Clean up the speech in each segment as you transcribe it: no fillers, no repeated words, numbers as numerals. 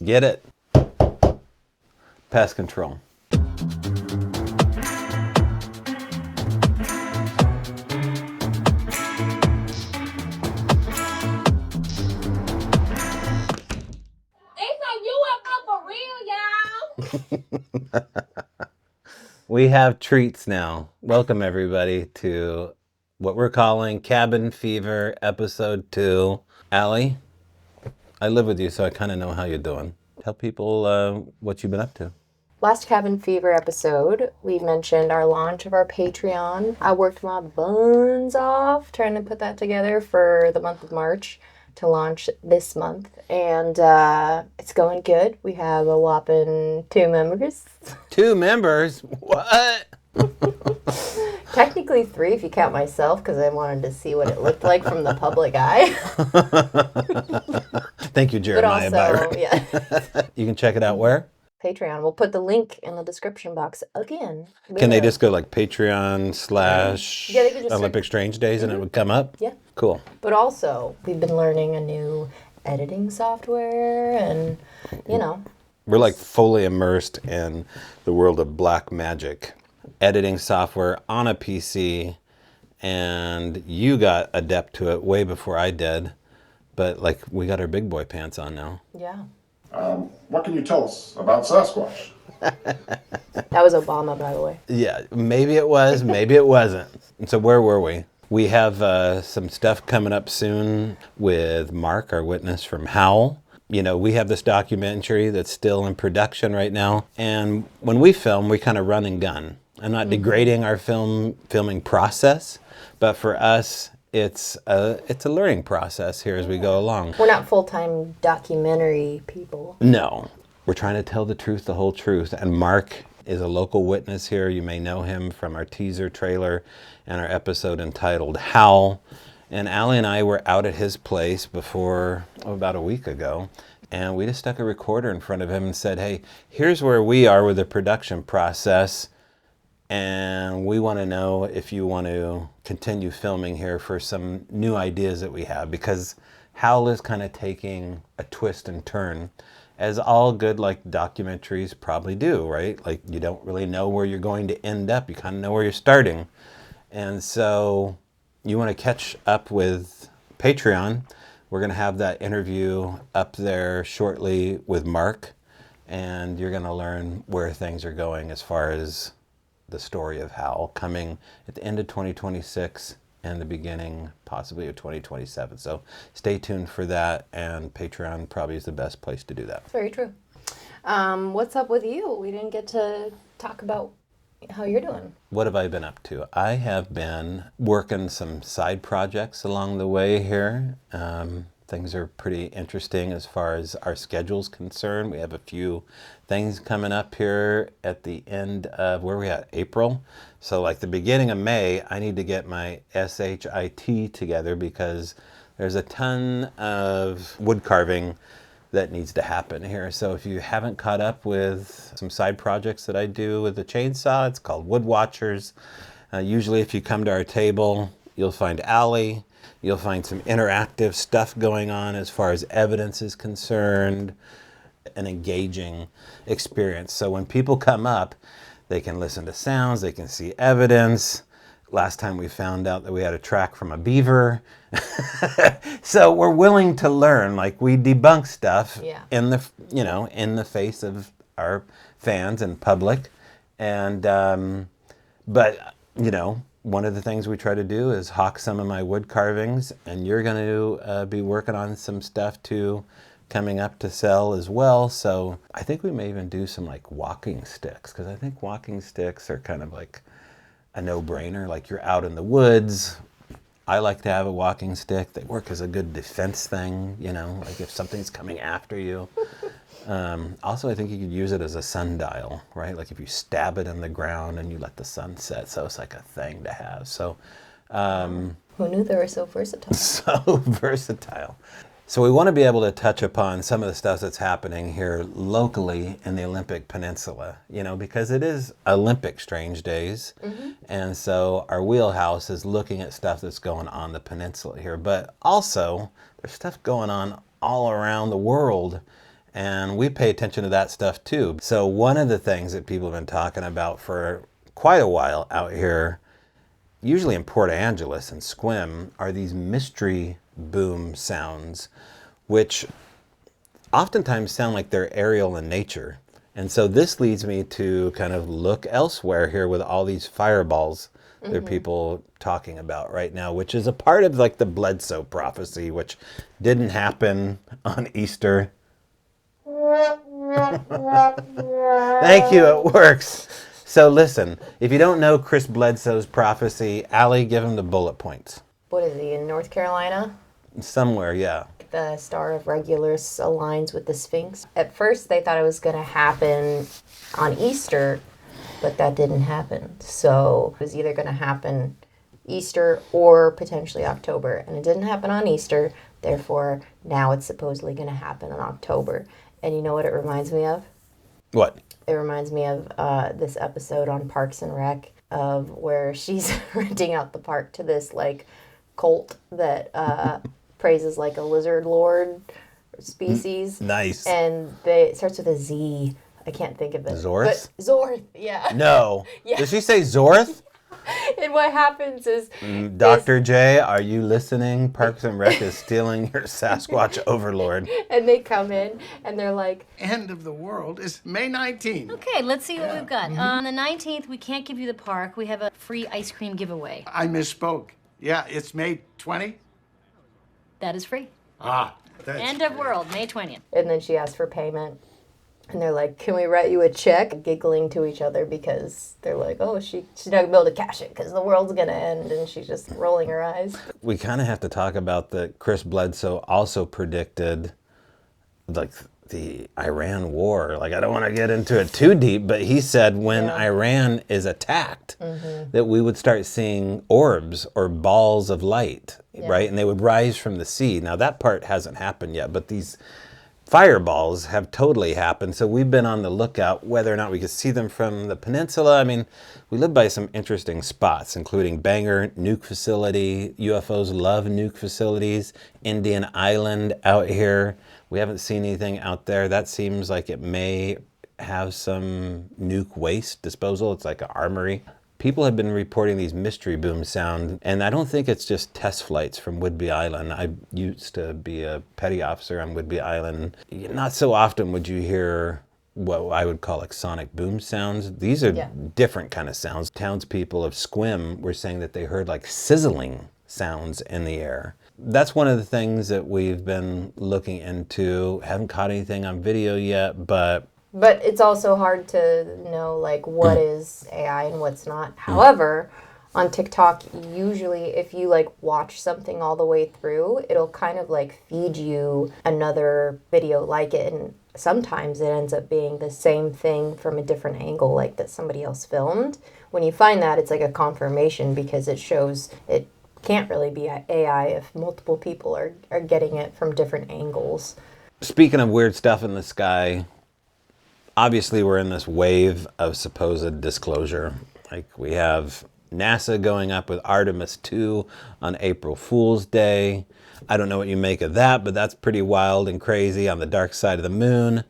Get it? Pest control. We have treats now. Welcome everybody to what we're calling Cabin Fever Episode 2. Allie, I live with you, so I kind of know how you're doing. Tell people what you've been up to. Last Cabin Fever episode, we mentioned our launch of our Patreon. I worked my buns off trying to put that together for the month of March to launch this month. And it's going good. We have a whopping 2 members. 2 members? What? Technically 3 if you count myself, because I wanted to see what it looked like from the public eye. Thank you, Jeremiah Byron. Yeah. You can check it out where? Patreon. We'll put the link in the description box again. Can they just go like Patreon / Yeah, they can just Olympic Strange Days and it would come up? Yeah. Cool. But also, we've been learning a new editing software and, you know. We're like fully immersed in the world of black magic. Editing software on a PC, and you got adept to it way before I did. But like, we got our big boy pants on now. Yeah. What can you tell us about Sasquatch? That was Obama, by the way. Yeah, maybe it was, maybe it wasn't. And so where were we? We have some stuff coming up soon with Mark, our witness from Howl. You know, we have this documentary that's still in production right now. And when we film, we kind of run and gun. I'm not degrading our filming process, but for us, it's a learning process here as we go along. We're not full-time documentary people. No, we're trying to tell the truth, the whole truth. And Mark is a local witness here. You may know him from our teaser trailer and our episode entitled Howl. And Allie and I were out at his place before, about a week ago, and we just stuck a recorder in front of him and said, hey, here's where we are with the production process, and we want to know if you want to continue filming here for some new ideas that we have, because Howl is kind of taking a twist and turn, as all good like documentaries probably do, right? Like, you don't really know where you're going to end up, you kind of know where you're starting. And so you want to catch up with Patreon. We're going to have that interview up there shortly with Mark, and you're going to learn where things are going as far as the story of Howl, coming at the end of 2026 and the beginning possibly of 2027. So stay tuned for that, and Patreon probably is the best place to do that. Very true. What's up with you? We didn't get to talk about how you're doing. What have I been up to? I have been working some side projects along the way here. Things are pretty interesting as far as our schedule's concerned. We have a few things coming up here at the end of, where are we at, April? So like the beginning of May, I need to get my SHIT together because there's a ton of wood carving that needs to happen here. So if you haven't caught up with some side projects that I do with the chainsaw, it's called Wood Watchers. Usually if you come to our table, you'll find Allie. You'll find some interactive stuff going on as far as evidence is concerned, an engaging experience. So when people come up, they can listen to sounds, they can see evidence. Last time we found out that we had a track from a beaver. So we're willing to learn, like we debunk stuff in the, you know, in the face of our fans and public. And, but, you know, one of the things we try to do is hawk some of my wood carvings, and you're going to be working on some stuff too coming up to sell as well. So I think we may even do some like walking sticks, because I think walking sticks are kind of like a no-brainer. Like, you're out in the woods. I like to have a walking stick. They work as a good defense thing, you know, like if something's coming after you. Also, I think you could use it as a sundial, right? Like if you stab it in the ground and you let the sun set. So it's like a thing to have. So, Who knew they were so versatile? So versatile. So we want to be able to touch upon some of the stuff that's happening here locally in the Olympic Peninsula, you know, because it is Olympic Strange Days. And so our wheelhouse is looking at stuff that's going on the peninsula here. But also, there's stuff going on all around the world. and we pay attention to that stuff too. So one of the things that people have been talking about for quite a while out here, usually in Port Angeles and Sequim, are these mystery boom sounds, which oftentimes sound like they're aerial in nature. And so this leads me to kind of look elsewhere here with all these fireballs there are people talking about right now, which is a part of like the Bledsoe prophecy, which didn't happen on Easter. Thank you, it works. So listen, if you don't know Chris Bledsoe's prophecy, Allie, give him the bullet points. What is he, in North Carolina? Somewhere, yeah. The Star of Regulus aligns with the Sphinx. At first, they thought it was going to happen on Easter, but that didn't happen. So it was either going to happen Easter or potentially October. And it didn't happen on Easter, therefore now it's supposedly going to happen in October. And you know what it reminds me of? What? It reminds me of this episode on Parks and Rec of where she's renting out the park to this like cult that praises like a lizard lord species. Nice. And it starts with a Z. I can't think of it. Zorth? But Zorth, yeah. No. Yeah. Did she say Zorth? And what happens is... Dr. J, are you listening? Parks and Rec is stealing your Sasquatch overlord. And they come in and they're like... End of the world is May 19th. Okay, let's see what we've got. On the 19th, we can't give you the park. We have a free ice cream giveaway. I misspoke. Yeah, it's May 20. That is free. Ah, that's End of world, May 20th. And then she asks for payment. And they're like, can we write you a check? Giggling to each other because they're like, oh, she's not going to be able to cash it because the world's going to end. And she's just rolling her eyes. We kind of have to talk about that Chris Bledsoe also predicted like the Iran war. Like, I don't want to get into it too deep, but he said when Iran is attacked, that we would start seeing orbs or balls of light, right? And they would rise from the sea. Now, that part hasn't happened yet, but these fireballs have totally happened. So we've been on the lookout whether or not we could see them from the peninsula. I mean, we live by some interesting spots, including Bangor Nuke Facility. UFOs love nuke facilities. Indian Island out here. We haven't seen anything out there. That seems like it may have some nuke waste disposal. It's like an armory. People have been reporting these mystery boom sound, and I don't think it's just test flights from Whidbey Island. I used to be a petty officer on Whidbey Island. Not so often would you hear what I would call like sonic boom sounds. These are different kind of sounds. Townspeople of Sequim were saying that they heard like sizzling sounds in the air. That's one of the things that we've been looking into. Haven't caught anything on video yet, but it's also hard to know, like, what is AI and what's not. However, on TikTok, usually if you, like, watch something all the way through, it'll kind of, like, feed you another video like it. And sometimes it ends up being the same thing from a different angle, like, that somebody else filmed. When you find that, it's like a confirmation because it shows it can't really be AI if multiple people are getting it from different angles. Speaking of weird stuff in the sky, obviously we're in this wave of supposed disclosure. Like we have NASA going up with Artemis 2 on April Fool's Day. I don't know what you make of that, but that's pretty wild and crazy on the dark side of the moon.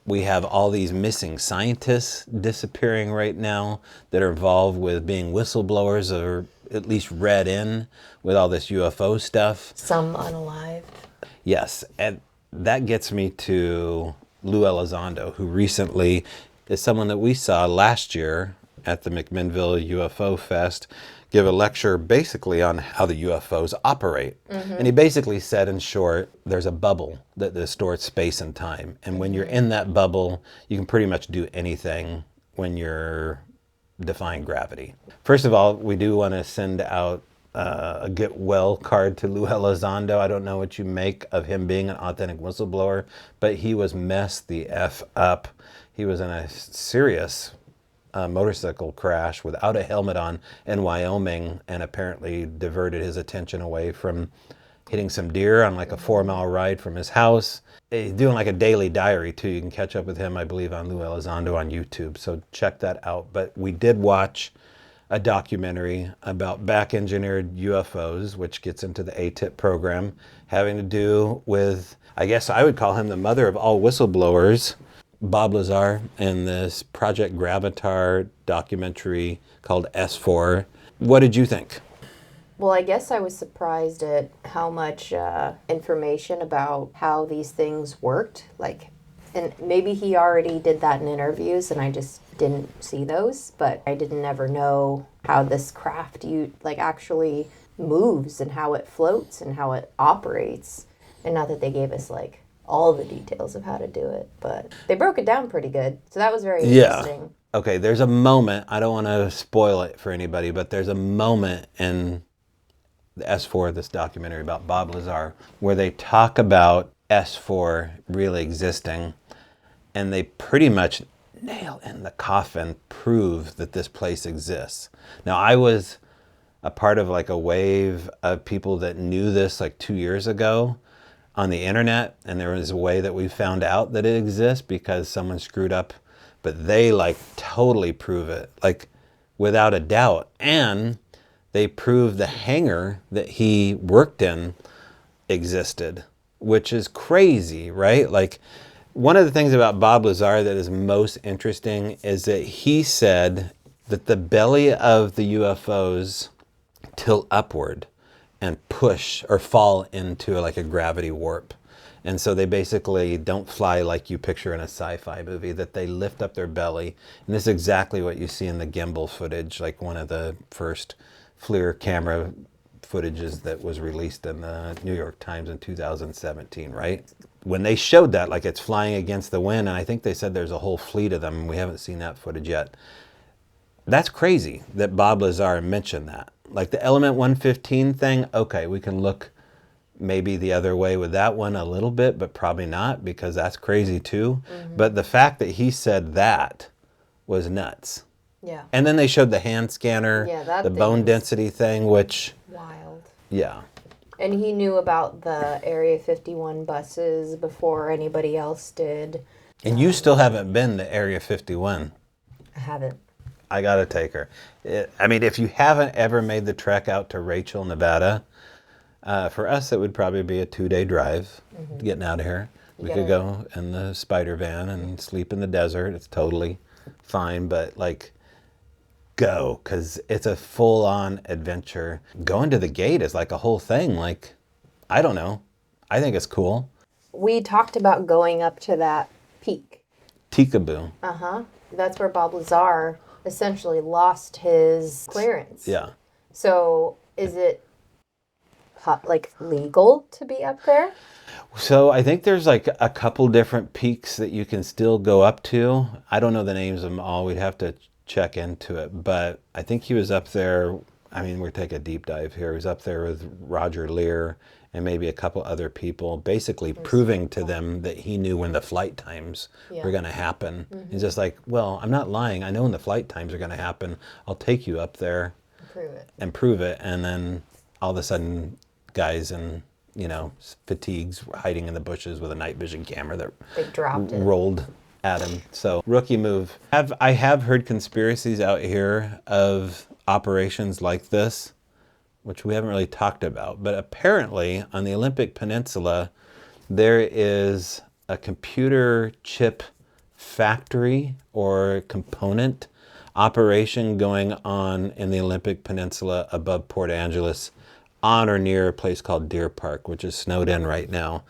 We have all these missing scientists disappearing right now that are involved with being whistleblowers or at least read in with all this UFO stuff. Some unalived. Yes, and that gets me to Lou Elizondo, who recently is someone that we saw last year at the McMinnville UFO Fest give a lecture basically on how the UFOs operate. And he basically said, in short, there's a bubble that distorts space and time. And when you're in that bubble, you can pretty much do anything when you're defying gravity. First of all, we do want to send out a get well card to Lou Elizondo. I don't know what you make of him being an authentic whistleblower, but he was messed the F up. He was in a serious motorcycle crash without a helmet on in Wyoming and apparently diverted his attention away from hitting some deer on like a 4-mile ride from his house. He's doing like a daily diary too. You can catch up with him, I believe, on Lou Elizondo on YouTube. So check that out. But we did watch a documentary about back-engineered UFOs, which gets into the ATIP program, having to do with, I guess I would call him the mother of all whistleblowers, Bob Lazar, and this Project Gravatar documentary called S4. What did you think? Well, I guess I was surprised at how much information about how these things worked. Like, and maybe he already did that in interviews and I just didn't see those, but I didn't ever know how this craft actually moves and how it floats and how it operates. And not that they gave us like all the details of how to do it, but they broke it down pretty good. So that was very interesting. Okay, there's a moment, I don't want to spoil it for anybody, but there's a moment in the S4, this documentary about Bob Lazar, where they talk about S4 really existing, and they pretty much nail in the coffin, prove that this place exists. Now, I was a part of like a wave of people that knew this like 2 years ago on the internet, and there was a way that we found out that it exists because someone screwed up, but they like totally prove it, like without a doubt. And they prove the hangar that he worked in existed, which is crazy, right? Like, one of the things about Bob Lazar that is most interesting is that he said that the belly of the UFOs tilt upward and push or fall into like a gravity warp. And so they basically don't fly like you picture in a sci-fi movie, that they lift up their belly. And this is exactly what you see in the gimbal footage, like one of the first FLIR camera footages that was released in the New York Times in 2017, right? When they showed that, like it's flying against the wind, and I think they said there's a whole fleet of them, and we haven't seen that footage yet. That's crazy that Bob Lazar mentioned that. Like the Element 115 thing, okay, we can look maybe the other way with that one a little bit, but probably not, because that's crazy too. Mm-hmm. But the fact that he said that was nuts. Yeah. And then they showed the hand scanner, the bone density thing, which... wild. Yeah. And he knew about the Area 51 buses before anybody else did. And you still haven't been to Area 51. I haven't. I gotta take her. I mean, if you haven't ever made the trek out to Rachel, Nevada, for us it would probably be a 2-day drive getting out of here. We could go in the spider van and sleep in the desert. It's totally fine, but like, go, because it's a full-on adventure. Going to the gate is like a whole thing. Like, I don't know. I think it's cool. We talked about going up to that peak. Tikaboo. Uh-huh. That's where Bob Lazar essentially lost his clearance. Yeah. So is it like legal to be up there? So I think there's like a couple different peaks that you can still go up to. I don't know the names of them all. We'd have to check into it. But I think he was up there. I mean, we're taking a deep dive here. He was up there with Roger Lear and maybe a couple other people, basically proving to them that he knew when the flight times were going to happen. He's just like, well, I'm not lying. I know when the flight times are going to happen. I'll take you up there and prove it. And then all of a sudden, guys in, fatigues hiding in the bushes with a night vision camera that they dropped it. Rolled at him. So, rookie move. I have heard conspiracies out here of operations like this, which we haven't really talked about. But apparently, on the Olympic Peninsula, there is a computer chip factory or component operation going on in the Olympic Peninsula above Port Angeles, on or near a place called Deer Park, which is snowed in right now.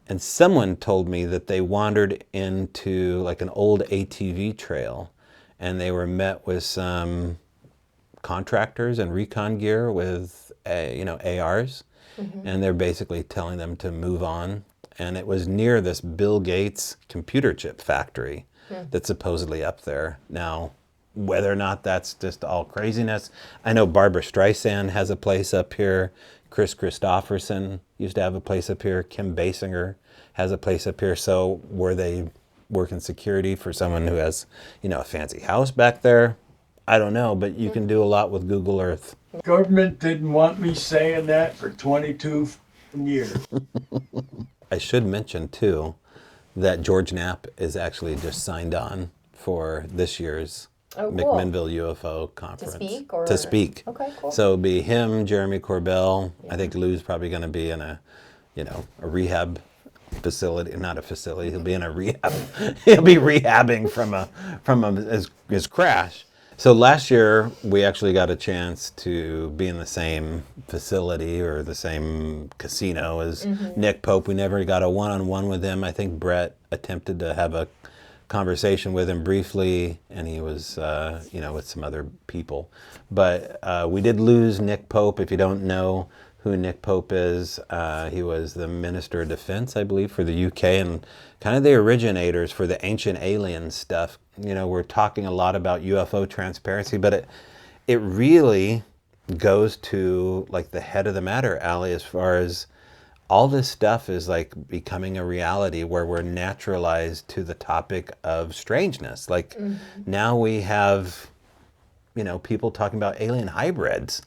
And someone told me that they wandered into like an old ATV trail, and they were met with some contractors and recon gear with ARs, and they're basically telling them to move on. And it was near this Bill Gates computer chip factory that's supposedly up there. Now, whether or not that's just all craziness, I know Barbara Streisand has a place up here. Chris Christopherson used to have a place up here. Kim Basinger has a place up here. So were they working security for someone who has, a fancy house back there? I don't know, but you can do a lot with Google Earth. Government didn't want me saying that for 22 years. I should mention, too, that George Knapp is actually just signed on for this year's Oh, cool. McMinnville UFO conference. speak, or- To speak. Okay, cool. So it'll be him, Jeremy Corbell. I think Lou's probably going to be in a rehab facility, not a facility. He'll be in a rehab. He'll be rehabbing from his crash. So last year we actually got a chance to be in the same facility or the same casino as Nick Pope. We never got a one-on-one with him. I think Brett attempted to have a conversation with him briefly, and he was, with some other people. But we did lose Nick Pope. If you don't know who Nick Pope is, he was the Minister of Defense, I believe, for the UK, and kind of the originators for the ancient alien stuff. We're talking a lot about UFO transparency, but it really goes to like the head of the matter, Allie, as far as all this stuff is like becoming a reality where we're naturalized to the topic of strangeness. Like now we have, people talking about alien hybrids.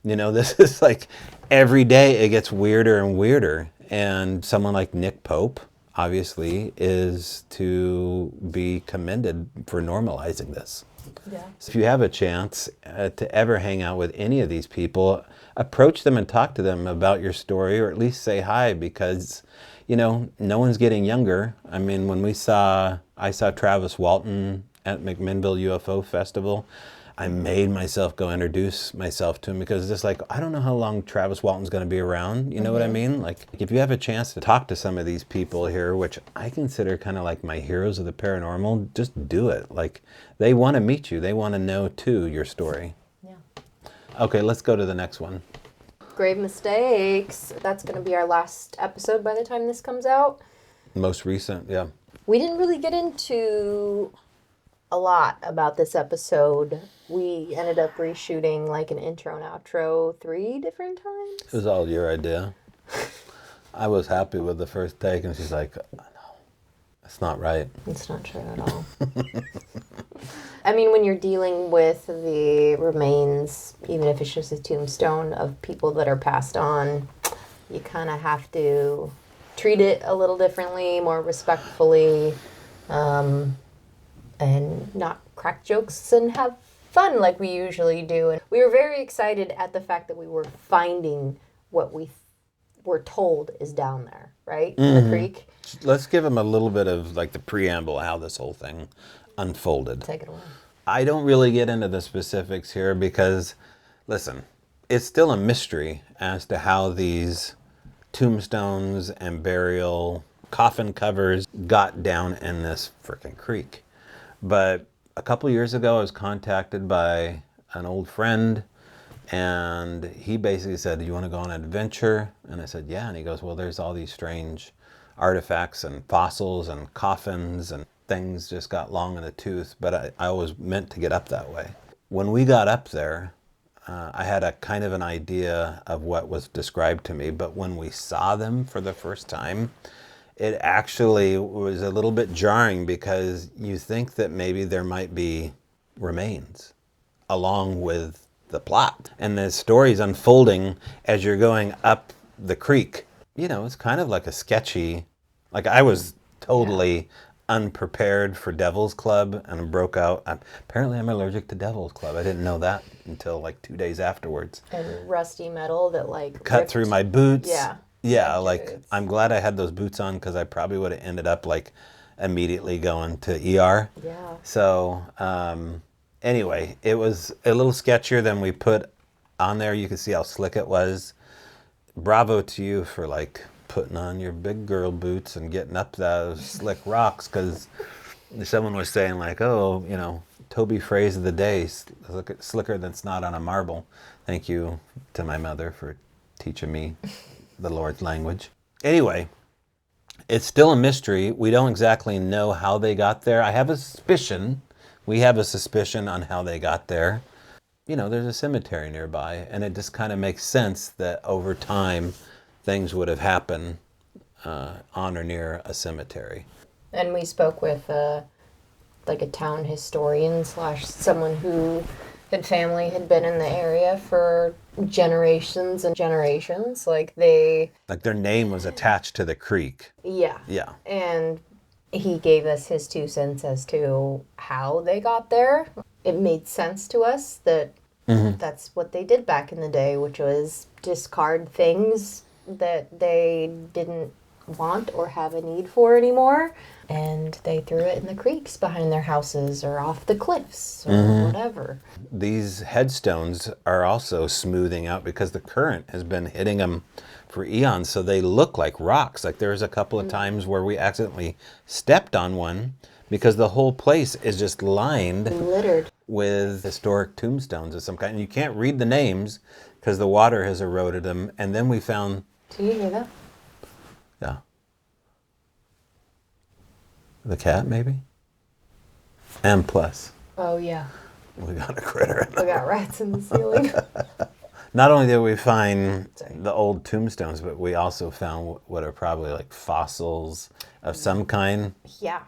This is like every day it gets weirder and weirder. And someone like Nick Pope, obviously, is to be commended for normalizing this. Yeah. So if you have a chance to ever hang out with any of these people, approach them and talk to them about your story, or at least say hi, because, no one's getting younger. I mean, when I saw Travis Walton at McMinnville UFO Festival, I made myself go introduce myself to him, because it's just like, I don't know how long Travis Walton's going to be around. You know what I mean? Like, if you have a chance to talk to some of these people here, which I consider kind of like my heroes of the paranormal, just do it. Like, they want to meet you. They want to know, too, your story. Yeah. Okay, let's go to the next one. Grave Mistakes. That's going to be our last episode by the time this comes out. Most recent, yeah. We didn't really get into a lot about this episode. We ended up reshooting like an intro and outro 3 different times. It was all your idea. I was happy with the first take, and she's like, no, it's not right. It's not true at all. I mean, when you're dealing with the remains, even if it's just a tombstone of people that are passed on, you kind of have to treat it a little differently, more respectfully, and not crack jokes and have fun like we usually do. And we were very excited at the fact that we were finding what we were told is down there, right? In the creek. Let's give them a little bit of like the preamble, how this whole thing unfolded. Take it away. I don't really get into the specifics here because, listen, it's still a mystery as to how these tombstones and burial coffin covers got down in this frickin' creek. But a couple years ago, I was contacted by an old friend, and he basically said, "Do you want to go on an adventure?" And I said, "Yeah." And he goes, "Well, there's all these strange artifacts and fossils and coffins, and things just got long in the tooth." But I always meant to get up that way. When we got up there, I had a kind of an idea of what was described to me, but when we saw them for the first time, it actually was a little bit jarring, because you think that maybe there might be remains along with the plot. And the story's unfolding as you're going up the creek. It's kind of like a sketchy, like I was totally unprepared for Devil's Club and broke out. Apparently I'm allergic to Devil's Club. I didn't know that until like 2 days afterwards. And rusty metal that like Cut ripped. through my boots. Yeah. Yeah, Ripped like your boots. I'm glad I had those boots on, because I probably would have ended up like immediately going to ER. Yeah. So anyway, it was a little sketchier than we put on there. You can see how slick it was. Bravo to you for like putting on your big girl boots and getting up those slick rocks, because someone was saying like, oh, Toby phrase of the day, slicker than snot on a marble. Thank you to my mother for teaching me the Lord's language. Anyway, it's still a mystery. We don't exactly know how they got there. I have a suspicion. We have a suspicion on how they got there. There's a cemetery nearby, and it just kind of makes sense that over time things would have happened on or near a cemetery. And we spoke with like a town historian / someone who family had been in the area for generations and generations. Like their name was attached to the creek. Yeah. Yeah. And he gave us his 2 cents as to how they got there. it made sense to us that that's what they did back in the day, which was discard things that they didn't want or have a need for anymore, and they threw it in the creeks behind their houses or off the cliffs or whatever. These headstones are also smoothing out because the current has been hitting them for eons, so they look like rocks. Like there was a couple of times where we accidentally stepped on one because the whole place is just lined Littered. with historic tombstones of some kind. And you can't read the names because the water has eroded them. And then we found, Do you hear that? yeah, the cat maybe? And plus, Oh, yeah. we got a critter. We got rats in the ceiling. Not only did we find Sorry. the old tombstones, but we also found what are probably like fossils of some kind. Yeah.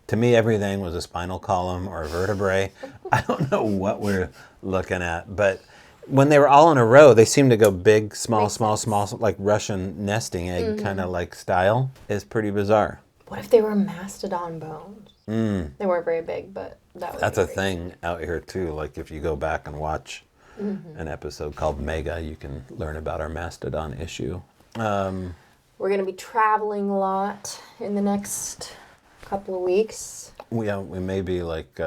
To me, everything was a spinal column or a vertebrae. I don't know what we're looking at, but when they were all in a row, they seemed to go big, small, Makes small, small, like Russian nesting egg kind of like style. It's pretty bizarre. What if they were mastodon bones? They weren't very big, but that would That's be a great. thing out here too. Like if you go back and watch an episode called Mega, you can learn about our mastodon issue. We're going to be traveling a lot in the next couple of weeks. We may be like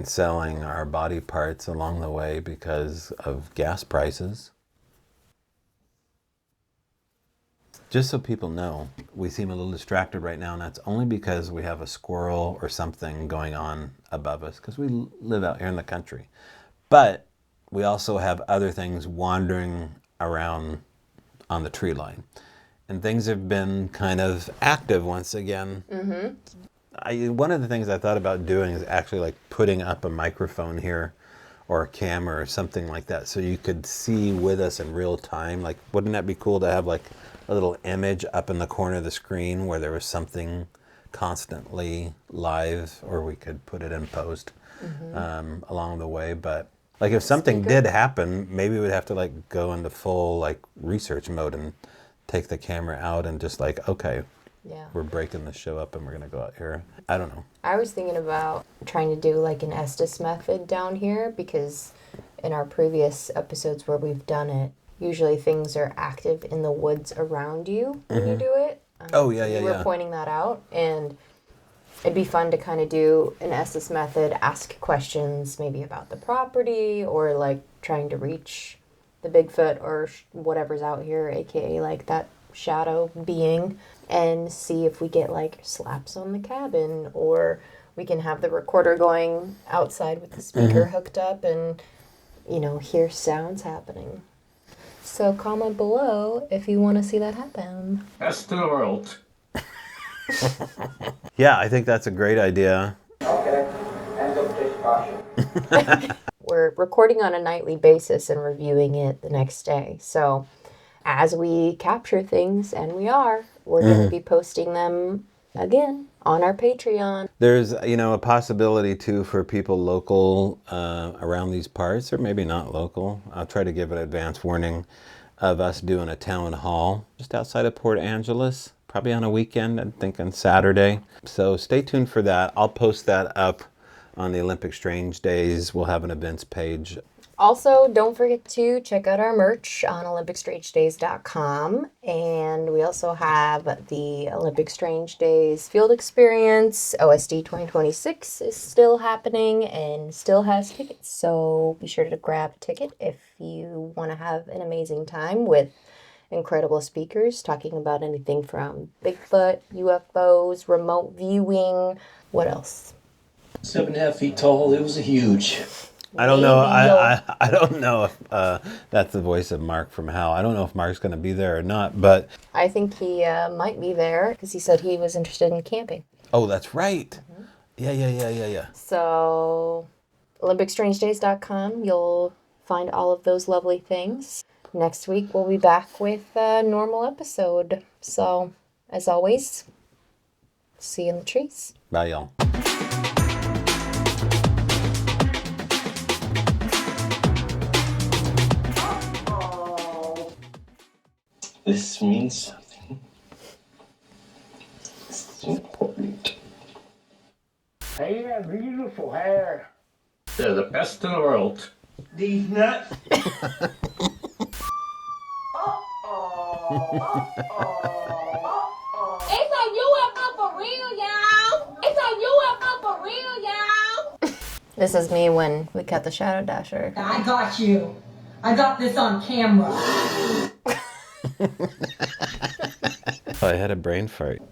selling our body parts along the way because of gas prices. Just so people know, we seem a little distracted right now, and that's only because we have a squirrel or something going on above us because we live out here in the country. But we also have other things wandering around on the tree line. And things have been kind of active once again. One of the things I thought about doing is actually like putting up a microphone here or a camera or something like that so you could see with us in real time. Like, wouldn't that be cool to have like a little image up in the corner of the screen where there was something constantly live, or we could put it in post along the way. But like if something did happen, maybe we'd have to like go into full like research mode and take the camera out and just like, okay, Yeah. we're breaking the show up and we're gonna go out here. I don't know. I was thinking about trying to do like an Estes method down here, because in our previous episodes where we've done it, usually things are active in the woods around you when you do it. Oh, yeah, yeah, You were yeah. pointing that out, and it'd be fun to kind of do an Estes method, ask questions maybe about the property or like trying to reach the Bigfoot or whatever's out here, aka like that shadow being, and see if we get like slaps on the cabin, or we can have the recorder going outside with the speaker hooked up and, you know, hear sounds happening. So comment below if you want to see that happen. That's the world. Yeah, I think that's a great idea. We're recording on a nightly basis and reviewing it the next day. So as we capture things, and we're going to be posting them again on our Patreon. There's, a possibility too for people local around these parts, or maybe not local. I'll try to give an advance warning of us doing a town hall just outside of Port Angeles, probably on a weekend, I'm thinking Saturday. So stay tuned for that. I'll post that up on the Olympic Strange Days. We'll have an events page. Also, don't forget to check out our merch on olympicstrangedays.com. And we also have the Olympic Strange Days Field Experience. OSD 2026 is still happening and still has tickets. So be sure to grab a ticket if you want to have an amazing time with incredible speakers talking about anything from Bigfoot, UFOs, remote viewing. What else? 7.5 feet tall. It was huge. I don't know. Maybe I don't know if that's the voice of Mark from Hal. I don't know if Mark's going to be there or not, but I think he might be there because he said he was interested in camping. oh, that's right. Yeah. So, OlympicStrangeDays.com, you'll find all of those lovely things. Next week, we'll be back with a normal episode. So, as always, see you in the trees. Bye, y'all. This means something. It's important. Hey, you got beautiful hair. They're the best in the world. These nuts. It's a UFO for real, y'all. It's a UFO for real, y'all. This is me when we cut the Shadow Dasher. I got you. I got this on camera. I had a brain fart.